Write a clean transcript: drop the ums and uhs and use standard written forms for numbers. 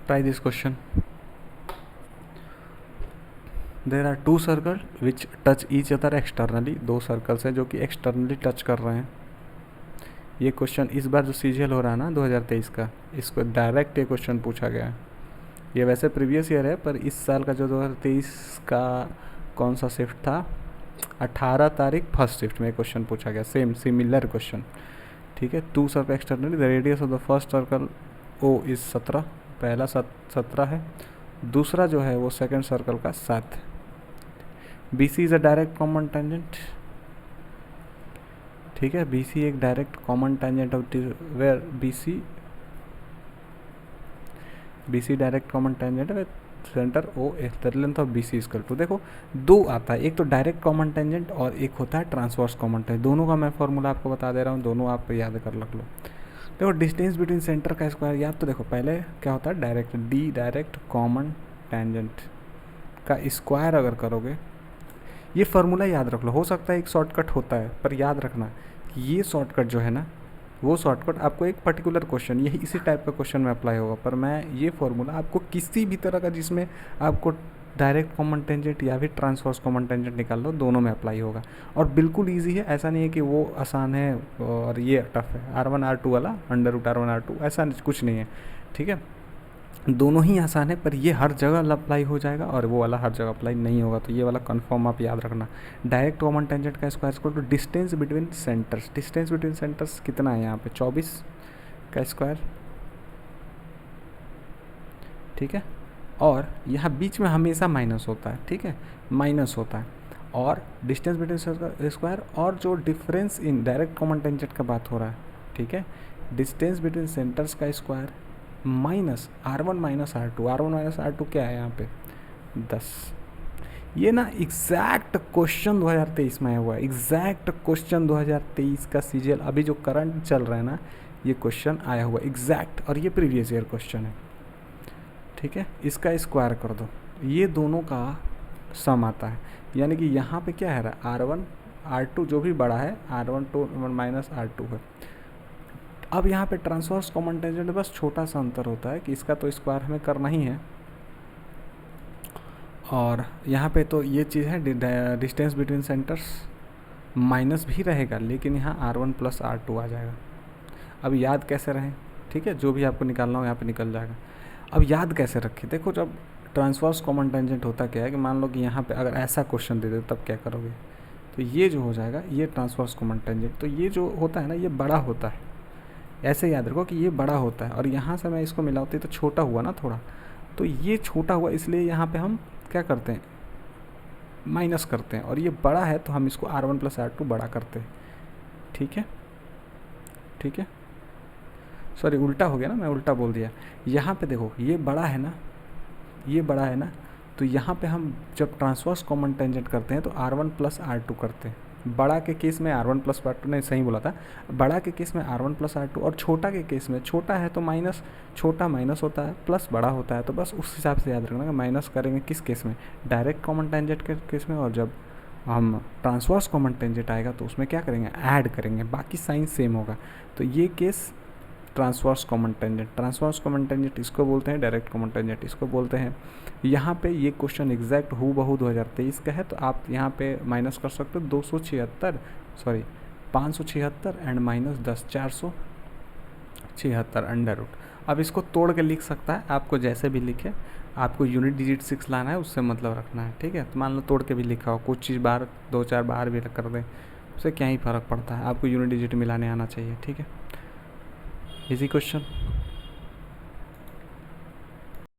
Try this question. There are two circles which touch each other externally. दो circles हैं जो कि externally touch कर रहे हैं. ये क्वेश्चन इस बार जो सीजीएल हो रहा है ना 2023 का, इसको डायरेक्ट ये क्वेश्चन पूछा गया है. ये वैसे प्रीवियस ईयर है, पर इस साल का जो 2023 का कौन सा शिफ्ट था, 18 तारीख फर्स्ट शिफ्ट में क्वेश्चन पूछा गया. Same similar question. ठीक है. Two circle externally, the radius of the first circle O is 17. पहला 17 है, दूसरा जो है वो सेकंड सर्कल का 7 है. B C is a direct common tangent. ठीक है. बी सी एक डायरेक्ट कॉमन टेंजेंट होती है, where B C direct common tangent है centre O F. The length of B C equal to, देखो दो आता है, एक तो डायरेक्ट कॉमन टेंजेंट और एक होता है ट्रांसवर्स कॉमन टेंजेंट. दोनों का मैं फॉर्मूला आपको बता दे रहा हूँ, दोनों आप याद कर रख लो. देखो डिस्टेंस बिटवीन सेंटर का स्क्वायर याद, तो देखो पहले क्या होता है, direct D direct common tangent का स्क्वायर अगर करोगे, ये फार्मूला याद रख लो. हो सकता है एक शॉर्टकट होता है, पर याद रखना ये शॉर्टकट जो है ना, वो शॉर्टकट आपको एक पर्टिकुलर क्वेश्चन, यही इसी टाइप का क्वेश्चन में अप्लाई होगा. पर मैं ये फार्मूला आपको किसी भी तरह का जिसमें आपको डायरेक्ट कॉमन टेंजेंट या फिर ट्रांसवर्स कॉमन टेंजेंट निकाल लो, दोनों में अप्लाई होगा. और बिल्कुल ईजी है, ऐसा नहीं है कि वो आसान है और ये टफ है. R1 R2 वाला √R1 R2 ऐसा कुछ नहीं है. ठीक है. दोनों ही आसान है, पर ये हर जगह अप्लाई हो जाएगा और वो वाला हर जगह अप्लाई नहीं होगा. तो ये वाला कंफर्म आप याद रखना. डायरेक्ट कॉमन टेंजेंट का square equal to distance between centres. Distance between centres कितना है यहाँ पे, 24 का स्क्वायर. ठीक है. और यहाँ बीच में हमेशा माइनस होता है. ठीक है. माइनस होता है. और डिस्टेंस बिटवीन स्क्वायर, और जो difference in direct common tangent का बात हो रहा है. ठीक है. डिस्टेंस बिटवीन सेंटर्स का square minus R1 minus R2. R1 minus R2 क्या है यहाँ पे, 10. ये ना एग्जैक्ट क्वेश्चन 2023 में आया हुआ है. एग्जैक्ट क्वेश्चन 2023 का सीजीएल अभी जो करंट चल रहा है ना, ये क्वेश्चन आया हुआ है एग्जैक्ट, और ये प्रीवियस ईयर क्वेश्चन है. ठीक है. इसका स्क्वायर कर दो, ये दोनों का सम आता है. यानी कि यहाँ पे क्या है, R1 R2 जो भी बड़ा है, R1 टू माइनस R2 है. अब यहाँ पे ट्रांसवर्स कॉमन टेंजेंट बस छोटा सा अंतर होता है कि इसका तो स्क्वायर हमें करना ही है, और यहाँ पे तो ये चीज़ है डिस्टेंस बिटवीन सेंटर्स माइनस भी रहेगा, लेकिन यहाँ R1 प्लस R2 आ जाएगा. अब याद कैसे रहें, ठीक है, जो भी आपको निकालना हो यहाँ पे निकल जाएगा. अब याद कैसे रखें, देखो जब ट्रांसवर्स कॉमन टेंजेंट होता क्या है कि मान लो कि यहाँ पे अगर ऐसा क्वेश्चन दे दे तब क्या करोगे, तो ये जो हो जाएगा ये ट्रांसवर्स कॉमन टेंजेंट. तो ये जो होता है ना, ये बड़ा होता है. ऐसे याद रखो कि ये बड़ा होता है, और यहाँ से मैं इसको मिलाती तो छोटा हुआ ना थोड़ा, तो ये छोटा हुआ, इसलिए यहाँ पे हम क्या करते हैं, माइनस करते हैं. और ये बड़ा है तो हम इसको R1 प्लस R2 बड़ा करते हैं. ठीक है. ठीक है. सॉरी उल्टा हो गया ना, मैं उल्टा बोल दिया. यहाँ पे देखो ये बड़ा है ना, ये बड़ा है ना, तो यहाँ पे हम जब ट्रांसवर्स कॉमन टेंजेंट करते हैं तो R1 प्लस R2 करते हैं. बड़ा के केस में R1 प्लस R2, नहीं सही बोला था, बड़ा के केस में R1 प्लस R2, और छोटा के केस में, छोटा है तो माइनस, छोटा माइनस होता है, प्लस बड़ा होता है. तो बस उस हिसाब से याद रखना कि माइनस करेंगे किस केस में, डायरेक्ट कॉमन टेंजेंट के केस में, और जब हम ट्रांसवर्स कॉमन टेंजेंट आएगा तो उसमें क्या करेंगे, ऐड करेंगे, बाकी साइन सेम होगा. तो ये case transverse common tangent. Transverse common tangent इसको बोलते हैं, डायरेक्ट कॉमन टेंजेंट इसको बोलते हैं. यहाँ पे ये क्वेश्चन एग्जैक्ट हूबहू 2023 का है, तो आप यहाँ पे माइनस कर सकते हो 576 एंड माइनस 10, 476 अंडर रूट. अब इसको तोड़ के लिख सकता है, आपको जैसे भी लिखे, आपको यूनिट डिजिट 6 लाना है, उससे मतलब रखना है. ठीक है. तो मान लो तोड़ के भी लिखा हो, कुछ चीज़ बाहर 2-4 बाहर भी कर दें, उससे क्या ही फ़र्क पड़ता है, आपको यूनिट डिजिट मिलाने आना चाहिए. ठीक है. Easy question.